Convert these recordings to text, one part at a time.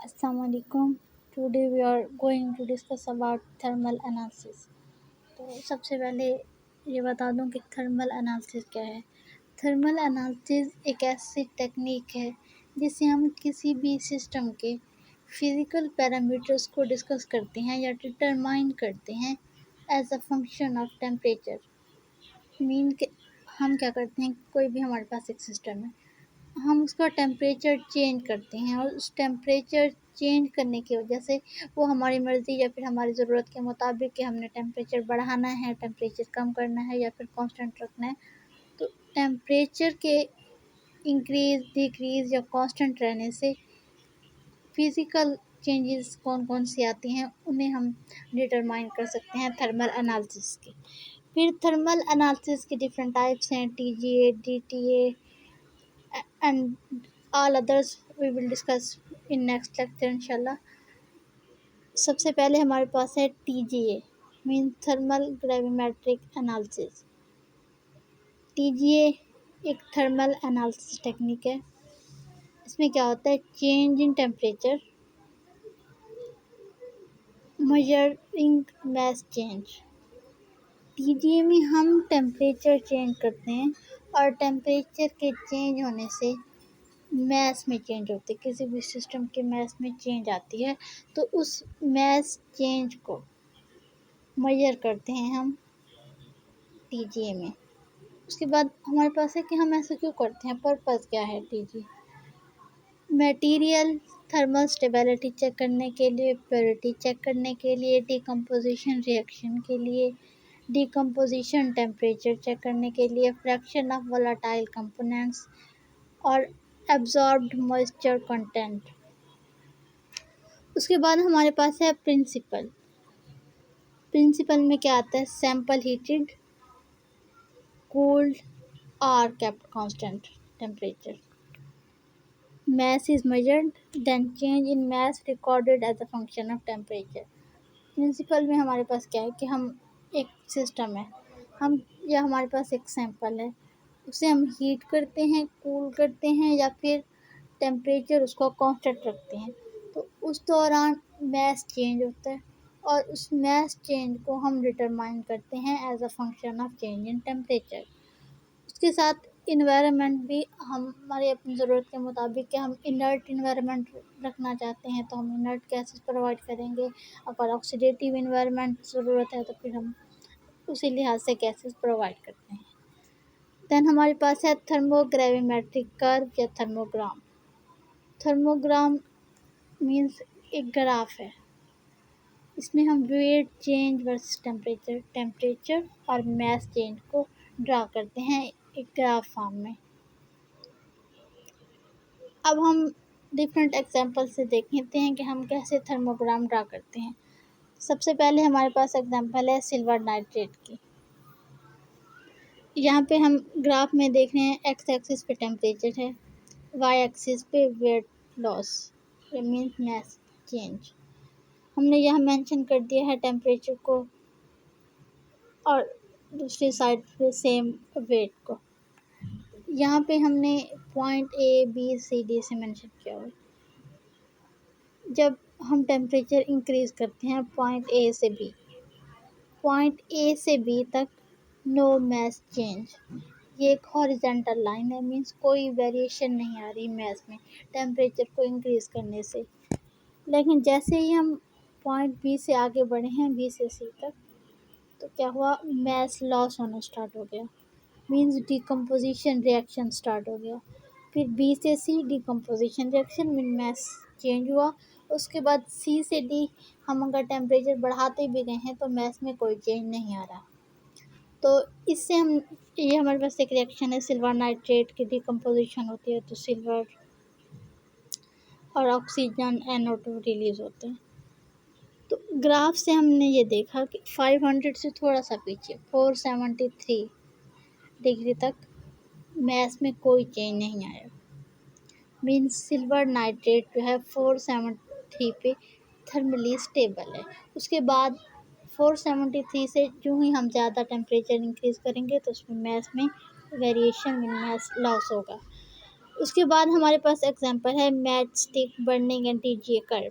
Assalamualaikum. Today we are going to discuss about thermal analysis. तो सबसे पहले ये बता दूं कि थर्मल एनालिसिस क्या है। थर्मल एनालिसिस एक ऐसी टेक्निक है जिससे हम किसी भी सिस्टम के फिज़िकल पैरामीटर्स को डिस्कस करते हैं या डिटरमाइन करते हैं as a function of temperature. Mean के हम क्या करते हैं, कोई भी हमारे पास एक सिस्टम है, हम उसका टेम्परेचर चेंज करते हैं और उस टेम्परेचर चेंज करने की वजह से वो हमारी मर्ज़ी या फिर हमारी ज़रूरत के मुताबिक कि हमने टेम्परेचर बढ़ाना है, टेम्परेचर कम करना है या फिर कांस्टेंट रखना है। तो टेम्परेचर के इंक्रीज़, डिक्रीज़ या कांस्टेंट रहने से फिज़िकल चेंजेस कौन-कौन सी आती हैं, उन्हें हम डिटरमाइन कर सकते हैं थर्मल एनालिसिस के। फिर थर्मल एनालिसिस के डिफरेंट टाइप्स हैं, TGA, DTA and all others we will discuss in next lecture इंशाल्लाह। सबसे पहले हमारे पास है TGA mean thermal gravimetric analysis. TGA एक थर्मल एनालिसिस टेक्निक है। इसमें क्या होता है, change in temperature measuring mass change. TGA में हम टेम्परेचर चेंज करते हैं और टेम्परेचर के चेंज होने से मास में चेंज होती है, किसी भी सिस्टम के मास में चेंज आती है, तो उस मास चेंज को मेजर करते हैं हम टीजीए में। उसके बाद हमारे पास है कि हम ऐसा क्यों करते हैं, पर्पस क्या है TGA. Material thermal stability check करने के लिए, प्योरिटी चेक करने के लिए, डिकम्पोजिशन रिएक्शन के लिए, डिकम्पोजिशन टेम्परेचर चेक करने के लिए, फ्रैक्शन ऑफ वोलेटाइल कंपोनेंट्स और एब्जॉर्ब्ड मॉइस्चर कंटेंट। उसके बाद हमारे पास है प्रिंसिपल। प्रिंसिपल में क्या आता है, सैंपल हीटेड, कूल्ड और kept constant temperature, mass is measured then change in mass recorded as a function of temperature। Principle में हमारे पास क्या है कि हम एक सिस्टम है, हम या हमारे पास एक सैंपल है, उसे हम हीट करते हैं, कूल करते हैं या फिर टेम्परेचर उसको कांस्टेंट रखते हैं, तो उस दौरान मास चेंज होता है और उस मास चेंज को हम डिटरमाइन करते हैं as a function of change in temperature. उसके साथ इन्वायरमेंट भी हम हमारी अपनी ज़रूरत के मुताबिक कि हम इनर्ट इन्वायरमेंट रखना चाहते हैं तो हम इनर्ट गैसेस प्रोवाइड करेंगे, अगर ऑक्सीडेटिव इन्वायरमेंट ज़रूरत है तो फिर हम उसी लिहाज से गैसेस प्रोवाइड करते हैं। देन हमारे पास है थर्मोग्रेविमेट्रिक कर्व या थर्मोग्राम। थर्मोग्राम मीन्स एक ग्राफ है, इसमें हम वेट चेंज वर्सेस टेम्परेचर और मास चेंज को ड्रा करते हैं एक ग्राफ फॉर्म में। अब हम डिफरेंट एग्जांपल से देख लेते हैं कि हम कैसे थर्मोग्राम ड्रा करते हैं। सबसे पहले हमारे पास एग्जांपल है सिल्वर नाइट्रेट की। यहाँ पे हम ग्राफ में देख रहे हैं, एक्स एक्सिस पे टेम्परेचर है, वाई एक्सिस पे weight loss means mass change. हमने यहाँ मेंशन कर दिया है टेम्परेचर को और दूसरी साइड पे सेम वेट को। यहाँ पे हमने point A B C D से मेंशन किया हुआ है। जब हम टेम्परेचर इंक्रीज़ करते हैं पॉइंट ए से बी तक नो मास चेंज, ये एक हॉरिजॉन्टल लाइन है, मीन्स कोई वेरिएशन नहीं आ रही मास में टेम्परेचर को इंक्रीज़ करने से। लेकिन जैसे ही हम पॉइंट बी से आगे बढ़े हैं, बी से सी तक, तो क्या हुआ, मास लॉस होना स्टार्ट हो गया, मीन्स डिकम्पोजिशन रिएक्शन स्टार्ट हो गया। फिर बी से C decomposition reaction mean mass change हुआ। उसके बाद सी से डी हम अगर टेम्परेचर बढ़ाते भी गए हैं तो मास में कोई चेंज नहीं आ रहा। तो इससे हम ये हमारे पास एक रिएक्शन है, सिल्वर नाइट्रेट की डिकम्पोजिशन होती है तो सिल्वर और ऑक्सीजन NO2 रिलीज़ होते हैं। तो ग्राफ से हमने ये देखा कि 500 से थोड़ा सा पीछे 473 डिग्री तक मास में कोई चेंज नहीं आया, मीन्स सिल्वर नाइट्रेट जो है 473 पे थर्मली स्टेबल है। उसके बाद 473 से जो ही हम ज़्यादा टेम्परेचर इंक्रीज़ करेंगे तो उसमें मास में वेरिएशन मीन मास लॉस होगा। उसके बाद हमारे पास एग्जांपल है match stick burning and TGA curve.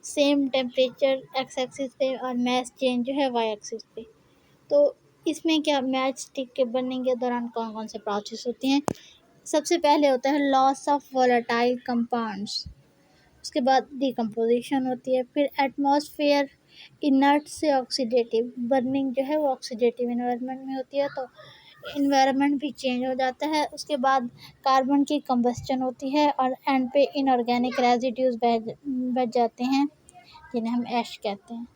Same temperature x axis पे और मैच चेंज जो है वाई एक्सिस पे। तो इसमें क्या मैच स्टिक के बर्निंग के दौरान कौन कौन से प्रोसेस होती हैं। सबसे पहले होता है लॉस ऑफ वोलेटाइल कंपाउंड्स, उसके बाद डिकम्पोजिशन होती है, फिर एटमॉस्फेयर इनर्ट से ऑक्सीडेटिव बर्निंग जो है वो ऑक्सीडेटिव इन्वायरमेंट में होती है, तो इन्वायरमेंट भी चेंज हो जाता है। उसके बाद कार्बन की कंबस्चन होती है और एंड पे इनऑर्गेनिक रेजिड्यूज बच जाते हैं जिन्हें हम ऐश कहते हैं।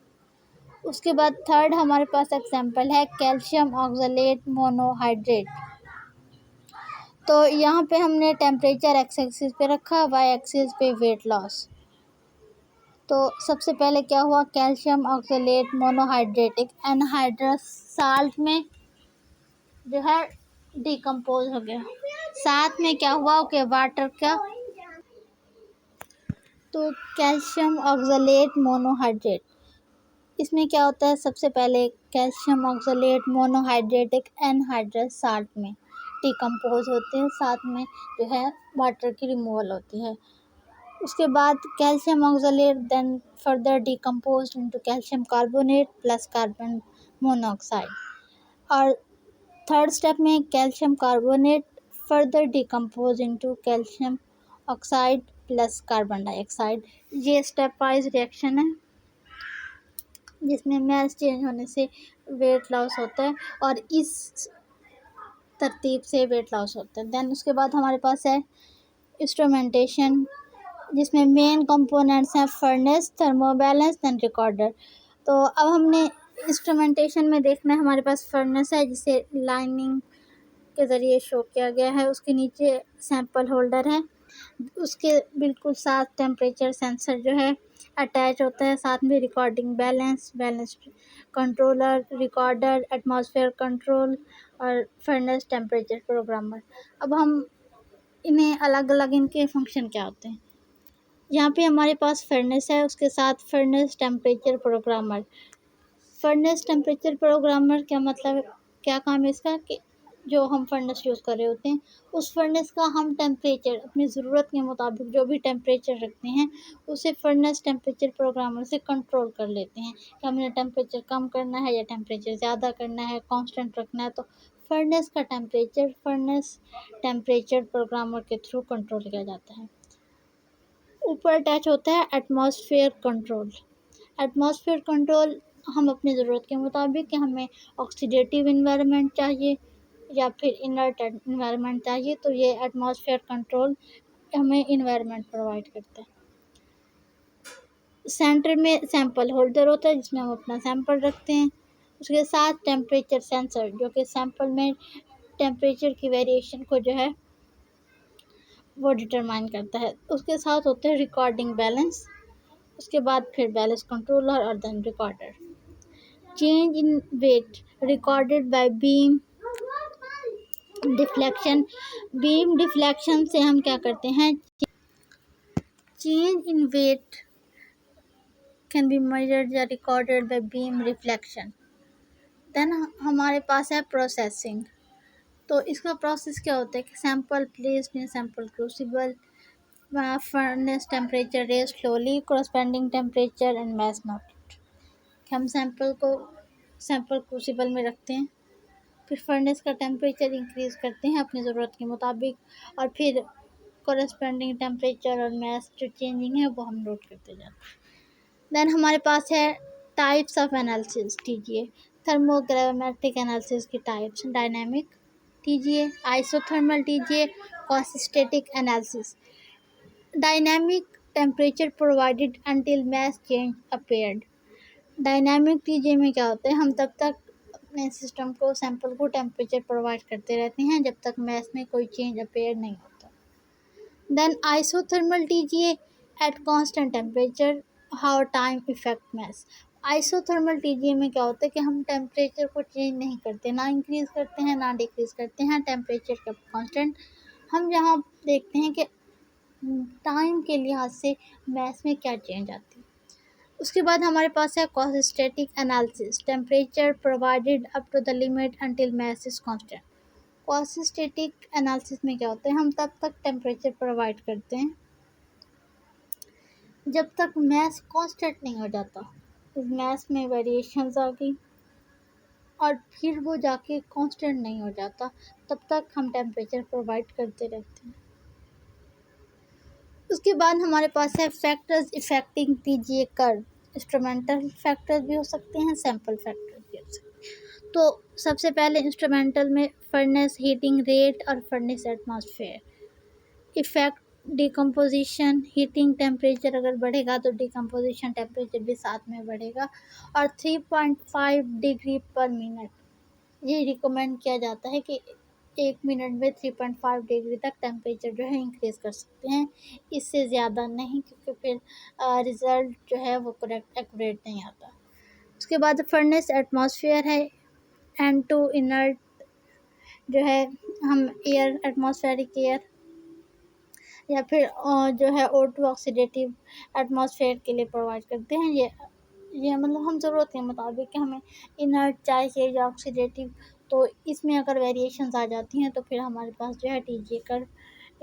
उसके बाद थर्ड हमारे पास एग्जांपल है कैल्शियम ऑक्सलेट मोनोहाइड्रेट। तो यहाँ पे हमने टेम्परेचर एक्स एक्सिस पे रखा, वाई एक्सिस पे वेट लॉस। तो सबसे पहले क्या हुआ, कैल्शियम ऑक्सलेट मोनोहाइड्रेट एक एनहाइड्रस साल्ट में जो है डिकम्पोज हो गया। साथ में क्या हुआ, ओके वाटर का, तो कैल्शियम ऑक्सलेट मोनोहाइड्रेट, इसमें क्या होता है, सबसे पहले कैल्शियम ऑक्सलेट मोनोहाइड्रेट एक एनहाइड्रस साल्ट में डिकम्पोज होते हैं, साथ में जो है वाटर की रिमूवल होती है। उसके बाद calcium oxalate then further decompose into calcium carbonate plus carbon monoxide, और थर्ड स्टेप में calcium carbonate further decompose into calcium oxide plus carbon dioxide. ये स्टेप वाइज रिएक्शन है जिसमें मैच चेंज होने से वेट लॉस होता है और इस तरतीब से वेट लॉस होता है। देन उसके बाद हमारे पास है इंस्ट्रूमेंटेशन, जिसमें मेन कंपोनेंट्स हैं फर्नेस, थर्मोबैलेंस एंड रिकॉर्डर। तो अब हमने इंस्ट्रूमेंटेशन में देखना है, हमारे पास फर्नेस है जिसे लाइनिंग के ज़रिए शो किया गया है, उसके नीचे सैंपल होल्डर है, उसके बिल्कुल साथ टेम्परेचर सेंसर जो है अटैच होता है, साथ में recording balance controller, recorder, atmosphere control और फर्नेस टेम्परेचर प्रोग्रामर। अब हम इन्हें अलग अलग इनके फंक्शन क्या होते हैं। यहाँ पे हमारे पास फर्नेस है, उसके साथ furnace temperature programmer. Furnace temperature programmer क्या मतलब है, क्या काम है इसका, कि जो हम फर्नेस यूज़ कर रहे होते हैं उस फर्नेस का हम टेम्परेचर अपनी ज़रूरत के मुताबिक जो भी टेम्परेचर रखते हैं उसे फर्नेस टेम्परेचर प्रोग्रामर से कंट्रोल कर लेते हैं कि हमने टेम्परेचर कम करना है या टेम्परेचर ज़्यादा करना है, कांस्टेंट रखना है, तो फर्नेस का टेम्परेचर फर्नेस टेम्परेचर प्रोग्रामर के थ्रू कंट्रोल किया जाता है। ऊपर अटैच होता है एटमॉस्फेयर कंट्रोल। एटमॉस्फेयर कंट्रोल हम अपनी ज़रूरत के मुताबिक कि हमें ऑक्सीडेटिव इन्वायरमेंट चाहिए या फिर इनर्ट इन्वायरमेंट चाहिए, तो ये एटमॉस्फेयर कंट्रोल हमें इन्वायरमेंट प्रोवाइड करता है। सेंटर में सैंपल होल्डर होता है जिसमें हम अपना सैंपल रखते हैं, उसके साथ टेम्परेचर सेंसर जो कि सैंपल में टेम्परेचर की वेरिएशन को जो है वो डिटरमाइन करता है। उसके साथ होते हैं रिकॉर्डिंग बैलेंस, उसके बाद फिर बैलेंस कंट्रोलर और then recorder. Change in weight recorded by beam deflection. Beam deflection से हम क्या करते हैं, change in weight can be measured या recorded by beam reflection. Then हमारे पास है प्रोसेसिंग। तो इसका प्रोसेस क्या होता है कि sample placed in sample crucible, furnace temperature raise slowly, corresponding temperature and mass noted. हम सैंपल को सैंपल क्रूसिबल में रखते हैं, फिर फर्नेस का टेम्परेचर इंक्रीज़ करते हैं अपनी ज़रूरत के मुताबिक, और फिर कोरस्पेंडिंग टेम्परेचर और मैस जो चेंजिंग है वो हम नोट करते जाते हैं। देन हमारे पास है types of analysis TGA. Thermogravimetric analysis की types, dynamic TGA, isothermal TGA, quasistatic analysis. Dynamic temperature provided until mass change appeared. Dynamic TGA में क्या होता है, हम तब तक अपने सिस्टम को सैंपल को टेम्परेचर प्रोवाइड करते रहते हैं जब तक मैस में कोई चेंज अपेयर नहीं होता। Then isothermal TGA at constant temperature how time effect mass. Isothermal TGA में क्या होता है कि हम टेम्परेचर को चेंज नहीं करते, ना इंक्रीज़ करते हैं ना डिक्रीज़ करते हैं, टेम्परेचर का कांस्टेंट। हम यहाँ देखते हैं कि टाइम के लिहाज से मैस में क्या चेंज आती है। उसके बाद हमारे पास है quasistatic analysis. Temperature provided up to the limit until mass is constant. Quasistatic analysis में क्या होता है, हम तब तक टेम्परेचर प्रोवाइड करते हैं जब तक मैस कांस्टेंट नहीं हो जाता। इस मैस में वेरिएशंस आ गई और फिर वो जाके कांस्टेंट नहीं हो जाता, तब तक हम टेम्परेचर प्रोवाइड करते रहते हैं। उसके बाद हमारे पास है factors affecting TGA curve. Instrumental factors भी हो सकते हैं, सैंपल फैक्टर्स भी हो सकते हैं। तो सबसे पहले इंस्ट्रूमेंटल में फर्नेस हीटिंग रेट और furnace atmosphere effect. Decomposition, heating temperature अगर बढ़ेगा तो डिकम्पोजिशन टेम्परेचर भी साथ में बढ़ेगा। और 3.5 डिग्री पर मिनट ये रिकमेंड किया जाता है कि 1 मिनट में 3.5 डिग्री तक टेम्परेचर जो है इंक्रीज़ कर सकते हैं, इससे ज़्यादा नहीं, क्योंकि फिर रिज़ल्ट जो है वो करेक्ट एक्यूरेट नहीं आता। उसके बाद फर्नेस एटमॉस्फेयर है। N2 इनर्ट जो है हम एयर, एटमॉस्फेरिक एयर या फिर जो है O2 ऑक्सीडेटिव एटमॉस्फेयर के लिए प्रोवाइड करते हैं। ये मतलब हम ज़रूरत के मुताबिक कि हमें इनर्ट चाहिए या ऑक्सीडेटिव, तो इसमें अगर वेरिएशंस आ जाती हैं तो फिर हमारे पास जो है टीजीए कर्व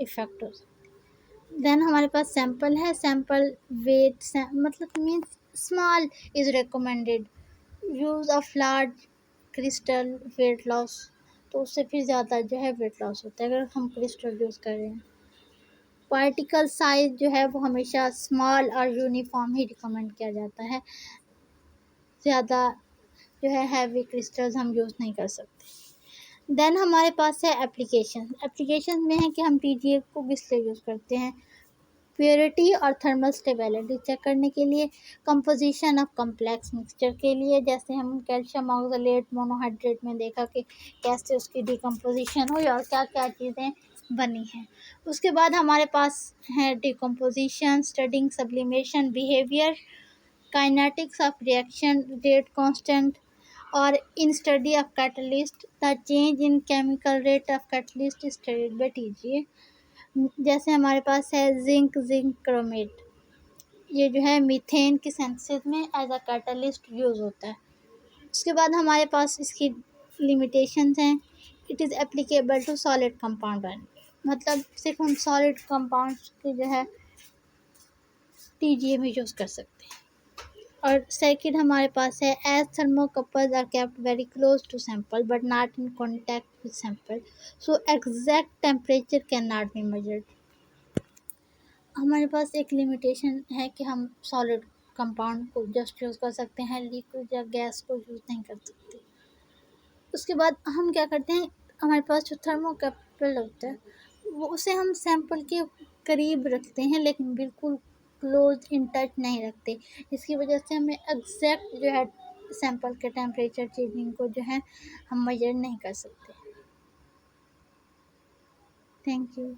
इफेक्ट हो सकता है। देन हमारे पास सैंपल है। सैंपल वेट मतलब means small is recommended. Use of large crystal weight loss, तो उससे फिर ज़्यादा जो है वेट लॉस होता है अगर हम क्रिस्टल यूज़ कर रहे हैं। पार्टिकल साइज जो है वो हमेशा स्मॉल और यूनिफॉर्म ही रिकमेंड किया जाता है। ज़्यादा जो है हैवी क्रिस्टल्स हम यूज़ नहीं कर सकते। देन हमारे पास है एप्लीकेशन। एप्लीकेशन में है कि हम टीजीए को किस लिए यूज़ करते हैं। प्योरिटी और थर्मल स्टेबिलिटी चेक करने के लिए, कंपोजिशन ऑफ कम्प्लेक्स मिक्सचर के लिए, जैसे हम कैल्शियम ऑक्सलेट मोनोहाइड्रेट में देखा कि कैसे उसकी डिकम्पोजिशन हुई और क्या क्या चीज़ें बनी हैं। उसके बाद हमारे पास है decomposition, studying sublimation behaviour, kinetics of reaction rate constant, और in study of catalyst the change in chemical rate of catalyst studied by TGA. जैसे हमारे पास है जिंक क्रोमेट, ये जो है मीथेन की सिंथेसिस में एज अ कैटलिस्ट यूज़ होता है। उसके बाद हमारे पास इसकी लिमिटेशंस हैं। It is applicable to solid compound, मतलब सिर्फ हम सॉलिड कंपाउंड्स की जो है टीजीए में यूज़ कर सकते हैं। और सेकंड हमारे पास है as thermocouples are kept very close to sample but not in contact with sample, so exact temperature can not be measured. हमारे पास एक लिमिटेशन है कि हम सॉलिड कंपाउंड को जस्ट यूज़ कर सकते हैं, लिक्विड या गैस को यूज़ नहीं कर सकते। उसके बाद हम क्या करते हैं, हमारे पास जो थर्मोकपल होता है वो उसे हम सैंपल के करीब रखते हैं, लेकिन बिल्कुल क्लोज इन टच नहीं रखते। इसकी वजह से हमें एग्जैक्ट जो है सैंपल के टेम्परेचर चेंजिंग को जो है हम मेजर नहीं कर सकते। Thank you.